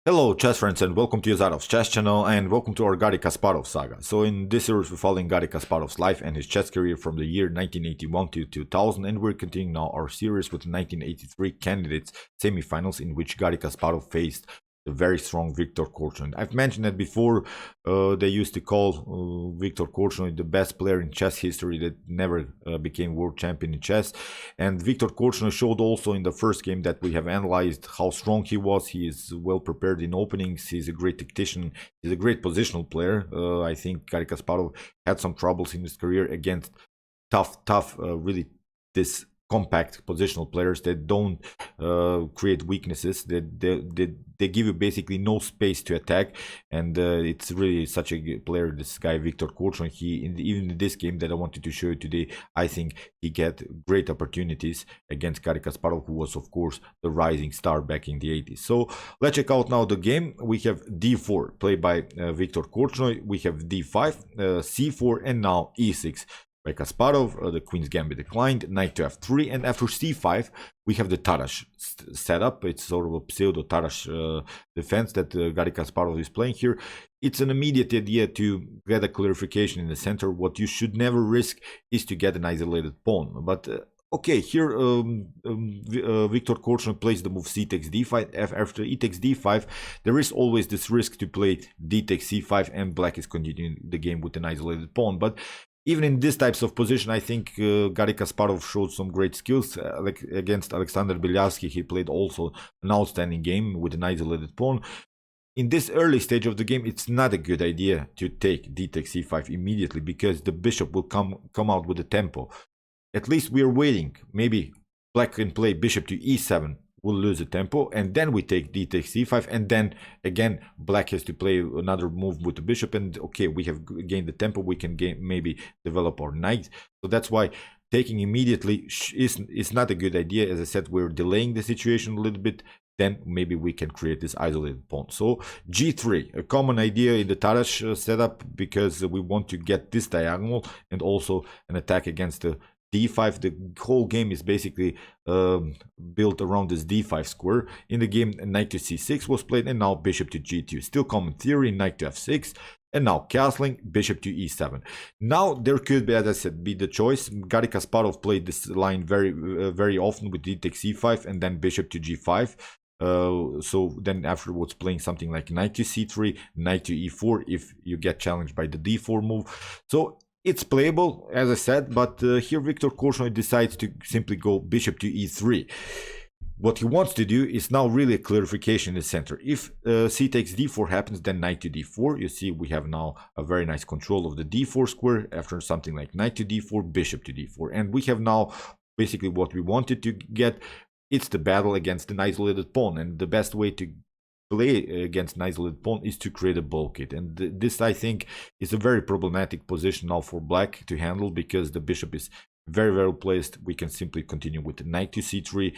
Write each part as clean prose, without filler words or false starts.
Hello chess friends and welcome to Yazarov's chess channel and welcome to our Garry Kasparov saga. So in this series we're following Garry Kasparov's life and his chess career from the year 1981 to 2000, and we're continuing now our series with the 1983 candidates semifinals in which Garry Kasparov faced the very strong Viktor Korchnoi. I've mentioned that before. They used to call Viktor Korchnoi the best player in chess history that never became world champion in chess. And Viktor Korchnoi showed also in the first game that we have analyzed how strong he was. He is well prepared in openings. He's a great tactician. He's a great positional player. I think Garry Kasparov had some troubles in his career against tough, really this compact positional players that don't create weaknesses, that they give you basically no space to attack. And it's really such a player, this guy Viktor Korchnoi. Even in this game that I wanted to show you today, I think he get great opportunities against Garry Kasparov, who was of course the rising star back in the 80s. So let's check out now the game. We have d4 played by Viktor Korchnoi. We have d5, c4, and now e6 by Kasparov. The queen's gambit declined, knight to f3, and after c5 we have the Tarrasch setup. It's sort of a pseudo Tarrasch defense that Garry Kasparov is playing here. It's an immediate idea to get a clarification in the center. What you should never risk is to get an isolated pawn, but okay, here Viktor Korchnoi plays the move c takes d5. After e takes d5, there is always this risk to play d takes c5, and black is continuing the game with an isolated pawn. But even in these types of position, I think Garry Kasparov showed some great skills. Like against Alexander Beliavsky, he played also an outstanding game with an isolated pawn. In this early stage of the game, it's not a good idea to take d takes c5 immediately, because the bishop will come out with a tempo. At least we are waiting. Maybe black can play bishop to e7. We'll lose the tempo, and then we take d takes c5, and then again black has to play another move with the bishop, and okay, we have gained the tempo. We can maybe develop our knight. So that's why taking immediately is not a good idea. As I said, we're delaying the situation a little bit, then maybe we can create this isolated pawn. So g3, a common idea in the Tarrasch setup, because we want to get this diagonal and also an attack against the d5. The whole game is basically built around this d5 square. In the game, knight to c6 was played, and now bishop to g2. Still common theory, knight to f6, and now castling, bishop to e7. Now there could be, as I said, be the choice. Garry Kasparov played this line very often with d takes c5 and then bishop to g5. So then afterwards playing something like knight to c3, knight to e4 if you get challenged by the d4 move. So it's playable, as I said, but here Viktor Korchnoi decides to simply go bishop to e3. What he wants to do is now really a clarification in the center. If c takes d4 happens, then knight to d4. You see we have now a very nice control of the d4 square after something like knight to d4, bishop to d4. And we have now basically what we wanted to get. It's the battle against an isolated pawn, and the best way to play against an isolated pawn is to create a bulkhead. And this, I think, is a very problematic position now for black to handle, because the bishop is very well placed. We can simply continue with the knight to c3,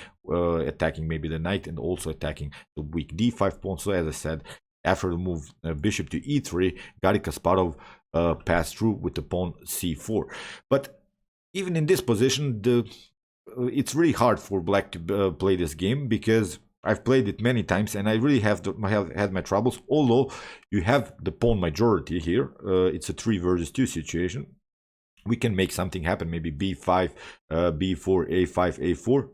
attacking maybe the knight and also attacking the weak d5 pawn. So as I said, after the move bishop to e3, Garry Kasparov passed through with the pawn c4. But even in this position, it's really hard for black to play this game, because I've played it many times and I really have had my troubles. Although you have the pawn majority here, it's a 3 versus 2 situation. We can make something happen, maybe b5, b4, a5, a4.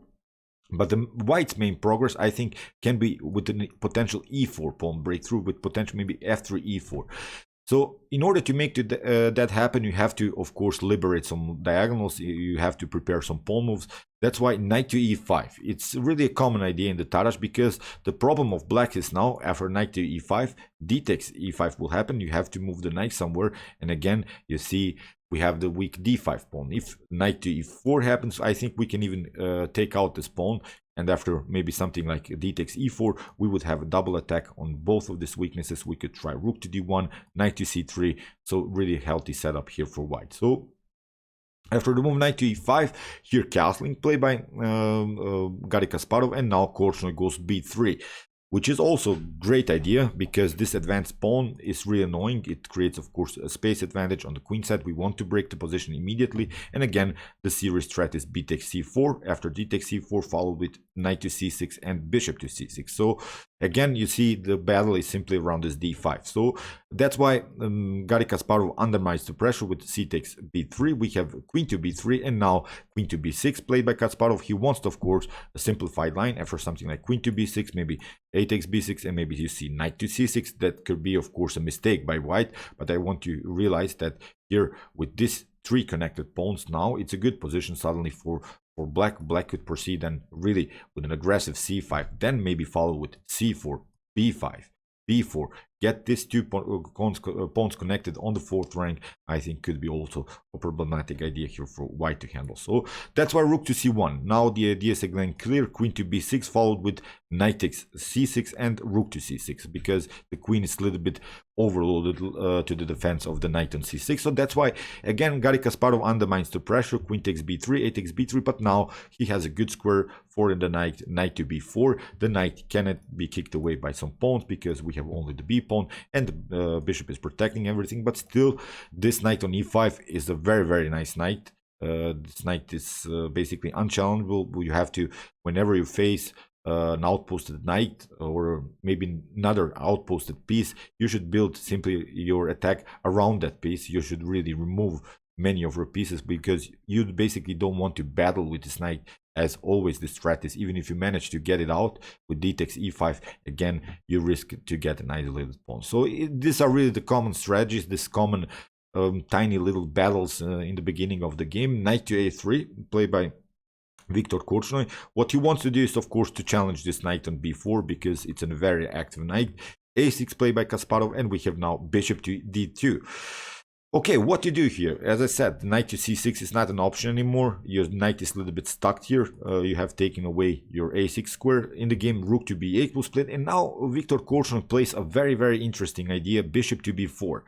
But the white's main progress, I think, can be with the potential e4 pawn breakthrough, with potential maybe f3, e4. So in order to make that happen, you have to, of course, liberate some diagonals. You have to prepare some pawn moves. That's why knight to e5. It's really a common idea in the Tarrasch, because the problem of black is now after knight to e5, d takes e5 will happen. You have to move the knight somewhere. And again, you see we have the weak d5 pawn. If knight to e4 happens, I think we can even take out this pawn. And after maybe something like d takes e4, we would have a double attack on both of these weaknesses. We could try rook to d1, knight to c3. So really healthy setup here for white. So after the move knight to e5, here castling played by Garry Kasparov, and now Korchnoi goes b3. which is also a great idea because this advanced pawn is really annoying. It creates, of course, a space advantage on the queen side. We want to break the position immediately. And again, the series threat is b takes c4. After d takes c4, followed with knight to c6 and bishop to c6. So again, you see the battle is simply around this d5. So that's why Garry Kasparov undermines the pressure with c takes b3. We have queen to b3 and now queen to b6 played by Kasparov. He wants, of course, a simplified line after something like queen to b6, maybe a takes b6, and maybe you see knight to c6. That could be, of course, a mistake by white, but I want you to realize that here with this 3 connected pawns, now it's a good position suddenly for black. Black could proceed and really with an aggressive c5, then maybe follow with c4, b5, b4, get these 2 pawns connected on the 4th rank. I think could be also a problematic idea here for white to handle. So that's why rook to c1. Now the idea is again clear, queen to b6 followed with knight takes c6 and rook to c6, because the queen is a little bit overloaded to the defense of the knight on c6. So that's why again Garry Kasparov undermines the pressure. Queen takes b3, a takes b3, but now he has a good square for the knight to b4. The knight cannot be kicked away by some pawns because we have only the b pawn and the bishop is protecting everything, but still this knight on e5 is a very nice knight. This knight is basically unchallengeable. You have to, whenever you face an outposted knight or maybe another outposted piece, you should build simply your attack around that piece. You should really remove many of your pieces because you basically don't want to battle with this knight. As always, the strat is, even if you manage to get it out with d takes e5, again you risk to get an isolated pawn. So these are really the common strategies, this common tiny little battles in the beginning of the game. Knight to a3 played by Viktor Korchnoi. What he wants to do is, of course, to challenge this knight on b4 because it's a very active knight. a6 played by Kasparov, and we have now bishop to d2. Okay, what to do here? As I said, knight to c6 is not an option anymore. Your knight is a little bit stuck here. You have taken away your a6 square. In the game, rook to b8 was played, and now Viktor Korchnoi plays a very interesting idea, bishop to b4,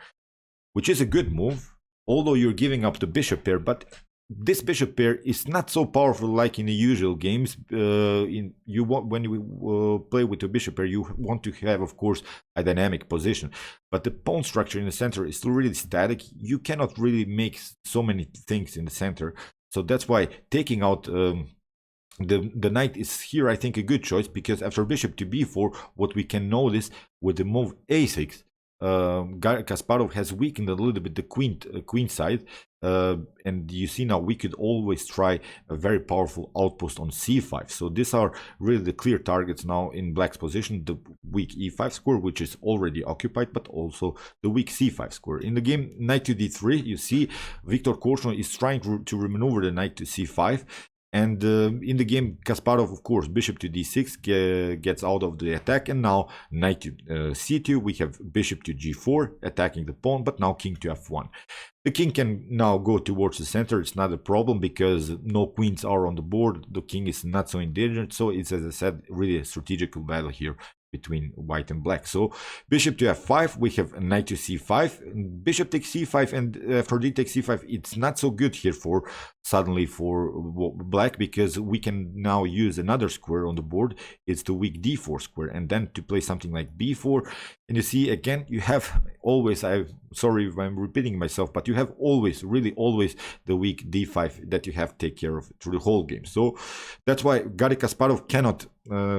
which is a good move, although you're giving up the bishop pair, but this bishop pair is not so powerful like in the usual games. When you play with a bishop pair, you want to have, of course, a dynamic position. But the pawn structure in the center is still really static. You cannot really make so many things in the center. So that's why taking out the knight is here, I think, a good choice, because after bishop to b4, what we can notice with the move a6, Kasparov has weakened a little bit the queen side, and you see now we could always try a very powerful outpost on c5. So these are really the clear targets now in black's position: the weak e5 square, which is already occupied, but also the weak c5 square. In the game knight to d3, you see Viktor Korchnoi is trying to maneuver the knight to c5. And in the game, Kasparov, of course, bishop to d6 gets out of the attack, and now knight to c2. We have bishop to g4 attacking the pawn, but now king to f1. The king can now go towards the center. It's not a problem because no queens are on the board. The king is not so endangered. So it's, as I said, really a strategical battle here between white and black. So bishop to f5, we have knight to c5, bishop takes c5, and after d takes c5, it's not so good here for black, because we can now use another square on the board. It's the weak d4 square, and then to play something like b4. And you see, again, you have always, I'm sorry if I'm repeating myself, but you have always, really always, the weak d5 that you have to take care of through the whole game. So that's why Garry Kasparov cannot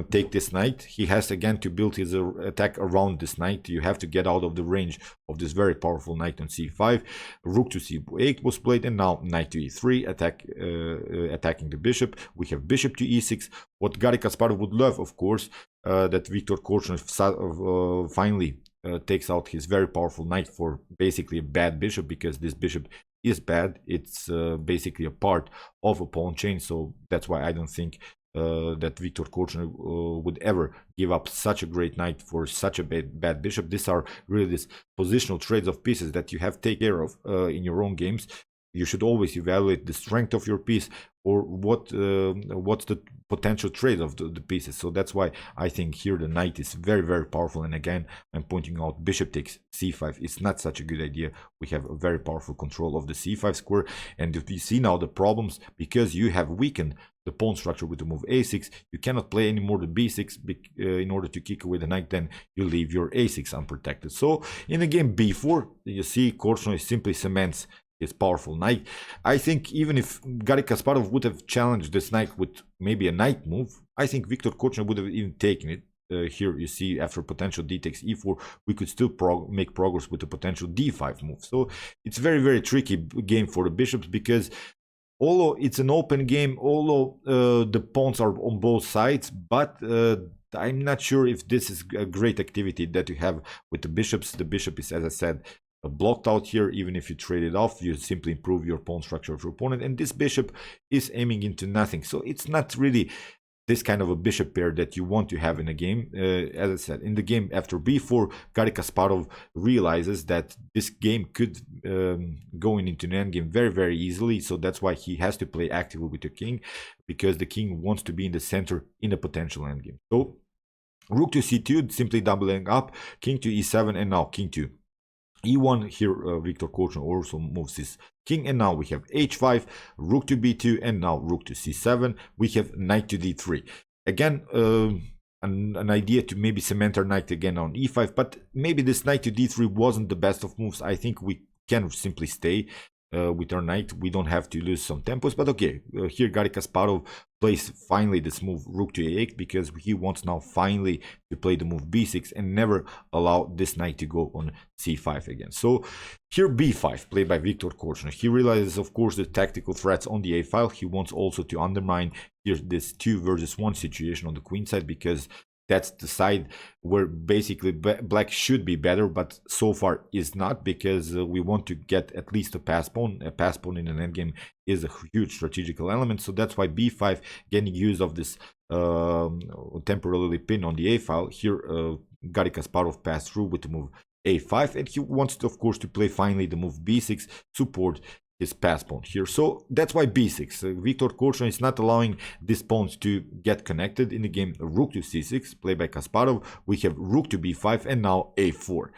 take this knight. He has again to build his attack around this knight. You have to get out of the range of this very powerful knight on c5. Rook to c8 was played, and now knight to e3, attacking the bishop. We have bishop to e6. What Garry Kasparov would love, of course, that Viktor Korchnoi finally takes out his very powerful knight for basically a bad bishop, because this bishop is bad. It's basically a part of a pawn chain. So that's why I don't think that Viktor Korchnoi would ever give up such a great knight for such a bad bishop. These are really these positional trades of pieces that you have to take care of in your own games. You should always evaluate the strength of your piece, or what's the potential trade of the pieces. So that's why I think here the knight is very powerful. And again, I'm pointing out bishop takes c5 is not such a good idea. We have a very powerful control of the c5 square, and if you see now the problems, because you have weakened the pawn structure with the move a6, you cannot play anymore the b6 in order to kick away the knight. Then you leave your a6 unprotected. So in the game b4, you see Korchnoi simply cements his powerful knight. I think even if Garry Kasparov would have challenged this knight with maybe a knight move, I think Viktor Korchnoi would have even taken it, here you see after potential d takes e4, we could still make progress with the potential d5 move. So it's very tricky game for the bishops, because although it's an open game, although the pawns are on both sides, but I'm not sure if this is a great activity that you have with the bishops. The bishop is, as I said, blocked out here. Even if you trade it off, you simply improve your pawn structure of your opponent, and this bishop is aiming into nothing. So it's not really this kind of a bishop pair that you want to have in a game. As I said, in the game after b4, Garry Kasparov realizes that this game could go into an endgame very easily. So that's why he has to play actively with the king, because the king wants to be in the center in a potential endgame. So rook to c2, simply doubling up, king to e7, and now king to e1. Here Viktor Korchnoi also moves his king, and now we have h5, rook to b2, and now rook to c7. We have knight to d3. Again, an idea to maybe cement our knight again on e5, but maybe this knight to d3 wasn't the best of moves. I think we can simply stay with our knight. We don't have to lose some tempos, but okay. Here Garry Kasparov plays finally this move rook to a8, because he wants now finally to play the move b6 and never allow this knight to go on c5 again. So here b5 played by Viktor Korchnoi. He realizes, of course, the tactical threats on the a file. He wants also to undermine here this 2 versus 1 situation on the queen side, because that's the side where basically black should be better, but so far is not, because we want to get at least a pass pawn. A pass pawn in an endgame is a huge strategical element. So that's why b5 getting use of this temporarily pin on the a file. Here Garry Kasparov passed through with the move a5, and he wants to, of course, to play finally the move b6, support his pass pawn here. So that's why b6. Viktor Korchnoi is not allowing these pawns to get connected in the game. Rook to c6 played by Kasparov. We have rook to b5, and now a4.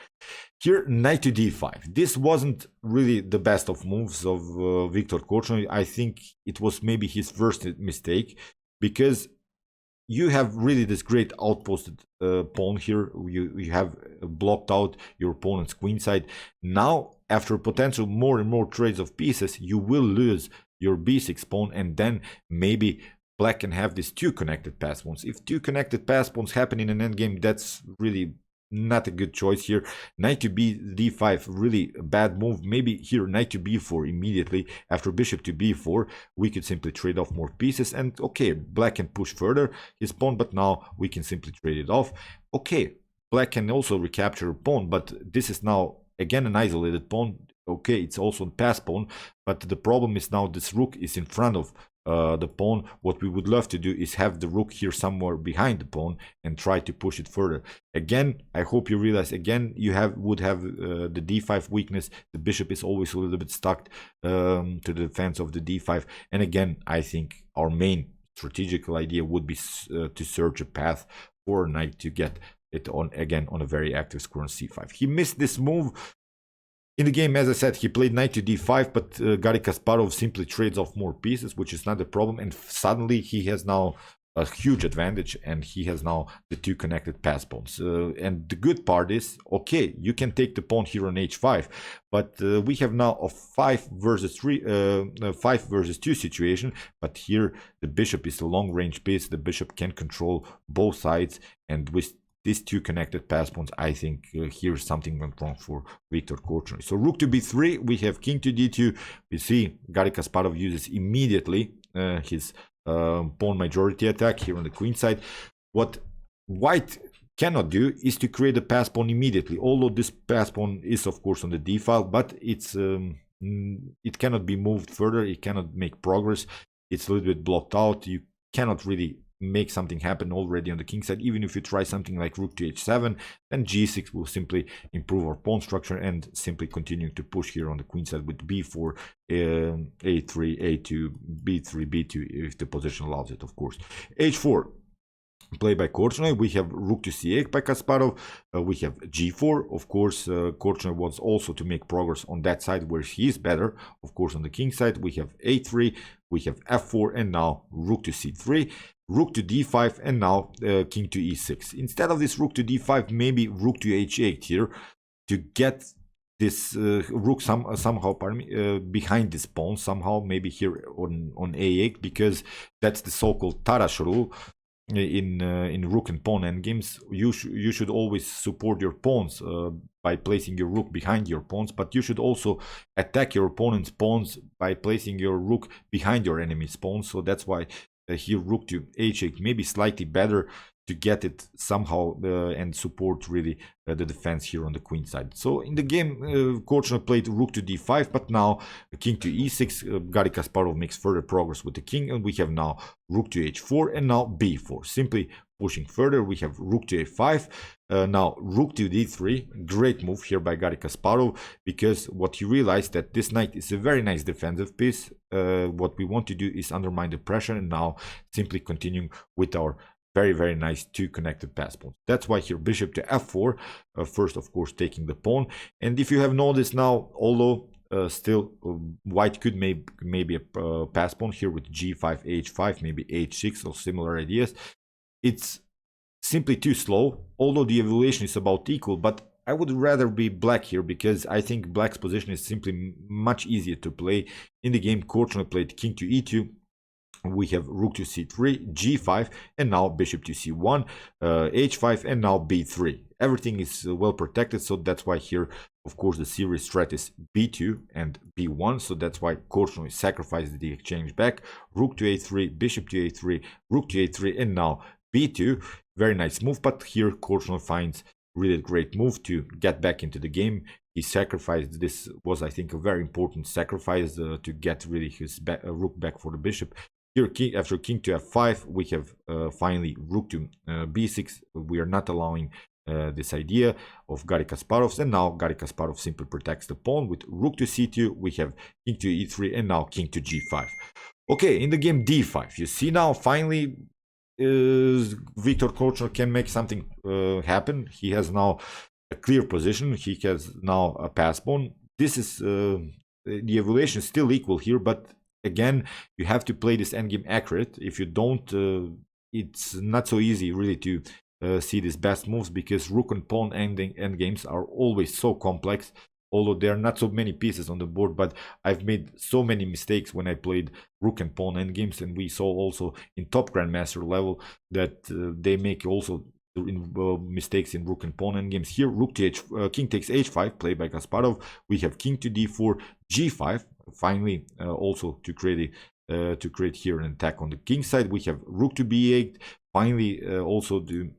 Here knight to d5. This wasn't really the best of moves of Viktor Korchnoi. I think it was maybe his first mistake, because you have really this great outposted pawn here. You have blocked out your opponent's queen side. Now, after potential more and more trades of pieces, you will lose your b6 pawn, and then maybe black can have these 2 connected pass pawns. If 2 connected pass pawns happen in an endgame, that's really not a good choice here. Knight to d5, really a bad move. Maybe here knight to b4 immediately after bishop to b4. We could simply trade off more pieces, and okay, black can push further his pawn, but now we can simply trade it off. Okay, black can also recapture a pawn, but this is now again an isolated pawn. Okay, it's also a pass pawn, but the problem is now this rook is in front of the pawn. What we would love to do is have the rook here somewhere behind the pawn and try to push it further. Again, I hope you realize, again, you would have the d5 weakness. The bishop is always a little bit stuck to the defense of the d5. And again, I think our main strategical idea would be to search a path for a knight to get it on again on a very active square on c5. He missed this move. In the game, as I said, he played knight to d5, but Garry Kasparov simply trades off more pieces, which is not a problem. And suddenly he has now a huge advantage, and he has now the 2 connected pass pawns. And the good part is, okay, you can take the pawn here on h5, but we have now a 5 versus 2 situation. But here the bishop is a long-range piece. The bishop can control both sides, and with these 2 connected pass pawns, I think here something went wrong for Viktor Korchnoi. So rook to b3, we have king to d2. We see Garry Kasparov uses immediately his pawn majority attack here on the queen side. What white cannot do is to create a pass pawn immediately, although this pass pawn is of course on the d file, but it's it cannot be moved further. It cannot make progress. It's a little bit blocked out. You cannot really make something happen already on the king side. Even if you try something like rook to h7, then g6 will simply improve our pawn structure and simply continue to push here on the queen side with b4, a3, a2, b3, b2 if the position allows it, of course. h4 played by Korchnoi. We have rook to c8 by Kasparov. We have g4. Of course, Korchnoi wants also to make progress on that side where he is better. Of course, on the king side, we have a3, we have f4, and now rook to c3. Rook to d5, and now king to e6. Instead of this rook to d5, maybe rook to h8 here to get this rook somehow behind this pawn somehow, maybe here on a8, because that's the so-called Tarrasch rule. in rook and pawn endgames, you should always support your pawns by placing your rook behind your pawns, but you should also attack your opponent's pawns by placing your rook behind your enemy's pawns. So that's why here rook to h8 maybe slightly better to get it somehow and support really the defense here on the queen side. So in the game, Korchnoi played rook to d5, but now king to e6. Garry Kasparov makes further progress with the king, and we have now rook to h4 and now b4. Simply pushing further, we have rook to a5. Now rook to d3. Great move here by Garry Kasparov, because what he realized that this knight is a very nice defensive piece. What we want to do is undermine the pressure, and now simply continuing with our very nice two connected pass pawns. That's why here bishop to f4, first of course taking the pawn. And if you have noticed now, although still white could maybe a pass pawn here with g5, h5, maybe h6 or similar ideas, it's simply too slow, although the evaluation is about equal. But I would rather be black here, because I think black's position is simply much easier to play. In the game, Korchnoi played king to e2. We have rook to c3, g5, and now bishop to c1, h5, and now b3. Everything is well protected, so that's why here, of course, the serious threat is b2 and b1. So that's why Korchnoi sacrificed the exchange back. Rook to a3, bishop to a3, rook to a3, and now b2. Very nice move, but here Korchnoi finds really great move to get back into the game. He sacrificed. This was, I think, a very important sacrifice to get really his rook back for the bishop. Here, after king to f5, we have finally rook to b6. We are not allowing this idea of Garry Kasparov's, and now Garry Kasparov simply protects the pawn with rook to c2. We have king to e3, and now king to g5. Okay, in the game d5, you see now finally Viktor Korchnoi can make something happen. He has now a clear position. He has now a pass pawn. This is the evaluation is still equal here, but again, you have to play this endgame accurate. If you don't, it's not so easy really to see these best moves, because rook and pawn endgames are always so complex. Although there are not so many pieces on the board, but I've made so many mistakes when I played rook and pawn endgames, and we saw also in top grandmaster level that they make also mistakes in rook and pawn endgames. Here, rook to king takes h5, played by Kasparov. We have king to d4, g5. Finally, also to create here an attack on the king side. We have rook to b8. Finally, also to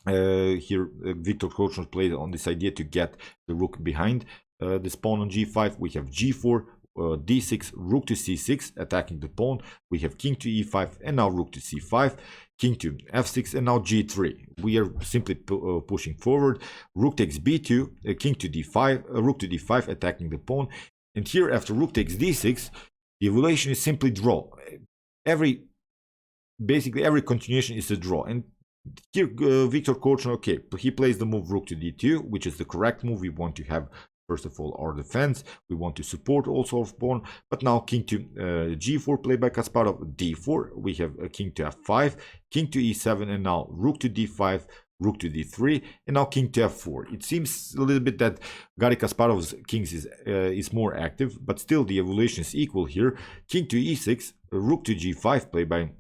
here Viktor Korchnoi played on this idea to get the rook behind this pawn on g5. We have g4, d6, rook to c6, attacking the pawn. We have king to e5, and now rook to c5, king to f6, and now g3. We are simply pushing forward. Rook takes b2, king to d5, rook to d5, attacking the pawn. And here, after rook takes d6, the evaluation is simply draw. Basically every continuation is a draw. And here Viktor Korchnoi, okay, he plays the move rook to d2, which is the correct move. We want to have, first of all, our defense. We want to support also our pawn. But now king to g4, played by Kasparov, d4. We have a king to f5, king to e7, and now rook to d5, rook to d3, and now king to f4. It seems a little bit that Garry Kasparov's kings is more active, but still the evaluation is equal here. King to e6, rook to g5, played by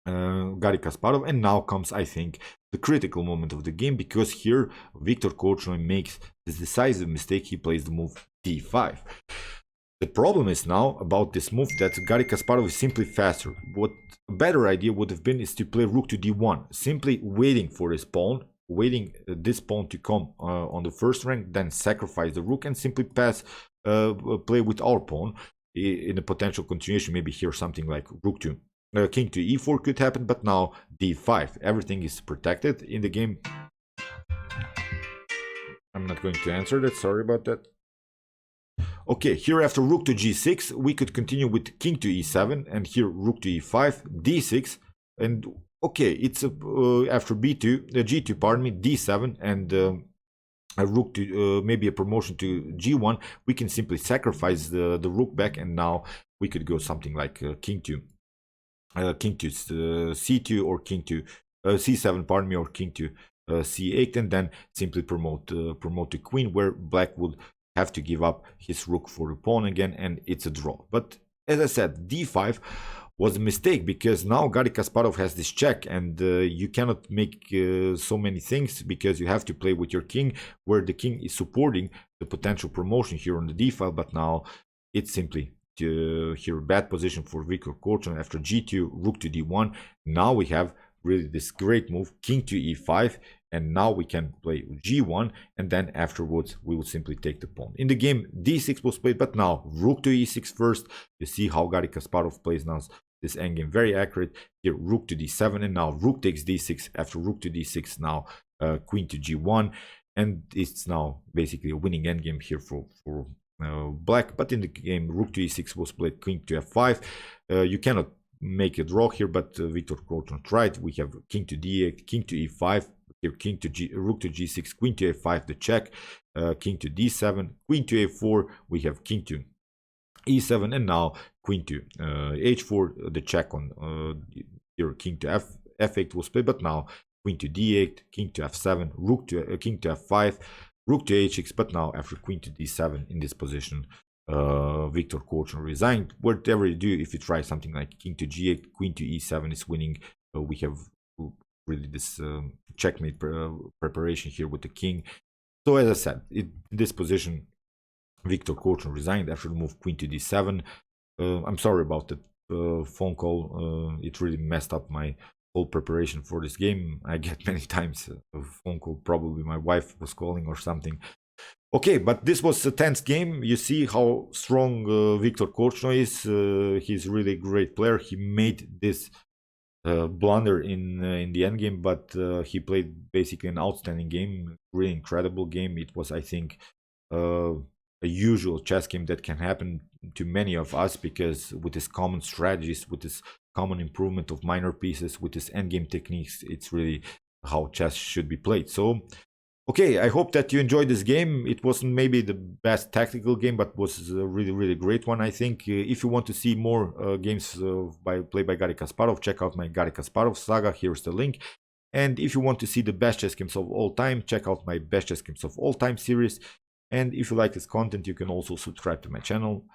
Garry Kasparov, and now comes, I think, the critical moment of the game, because here Viktor Korchnoi makes this decisive mistake. He plays the move d5. The problem is now about this move that Garry Kasparov is simply faster. What a better idea would have been is to play rook to d1, simply waiting for his pawn, waiting this pawn to come on the first rank, then sacrifice the rook and simply play with our pawn in a potential continuation. Maybe here something like rook to king to e4 could happen, but now d5. Everything is protected in the game. I'm not going to answer that, sorry about that. Okay, here after rook to g6, we could continue with king to e7, and here rook to e5, d6, and okay, it's after b2, g2, pardon me, d7, and a rook to maybe a promotion to g1. We can simply sacrifice the rook back, and now we could go something like king to c2 or king to c7, pardon me, or king to c8, and then simply promote the queen, where black would have to give up his rook for the pawn again, and it's a draw. But as I said, d5, was a mistake, because now Garry Kasparov has this check, and you cannot make so many things, because you have to play with your king, where the king is supporting the potential promotion here on the d file. But now it's simply here bad position for Viktor Korchnoi after g2, rook to d1. Now we have really this great move, king to e5, and now we can play g1, and then afterwards we will simply take the pawn. In the game, d6 was played, but now rook to e6 first. You see how Garry Kasparov plays now this endgame, very accurate. Here rook to d7, and now rook takes d6. After rook to d6, now queen to g1, and it's now basically a winning endgame here for black. But in the game, rook to e6 was played, king to f5. You cannot make a draw here, but Viktor Korchnoi tried. We have king to d8, king to e5, here king to rook to g6, queen to a5, the check, king to d7, queen to a4. We have king to e7, and now queen to h4, the check on here king to f8 was played, but now queen to d8, king to f7, rook to king to f5, rook to h6. But now after queen to d7 in this position, Viktor Korchnoi resigned. Whatever you do, if you try something like king to g8, queen to e7 is winning. We have really this checkmate preparation here with the king. So as I said, in this position, Viktor Korchnoi resigned after the move queen to d7. I'm sorry about the phone call. It really messed up my whole preparation for this game. I get many times a phone call, probably my wife was calling or something. Okay, but this was a tense game. You see how strong Viktor Korchnoi is. He's really a great player. He made this blunder in the endgame, but he played basically an outstanding game, really incredible game. It was, I think, a usual chess game that can happen to many of us, because with his common strategies, with his common improvement of minor pieces, with his endgame techniques, it's really how chess should be played. So okay, I hope that you enjoyed this game. It wasn't maybe the best tactical game, but was a really great one, I think. If you want to see more games played by Garry Kasparov, check out my Garry Kasparov saga. Here's the link. And if you want to see the best chess games of all time, check out my best chess games of all time series. And if you like this content, you can also subscribe to my channel.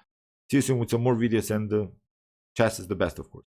See you soon with some more videos, and chess is the best, of course.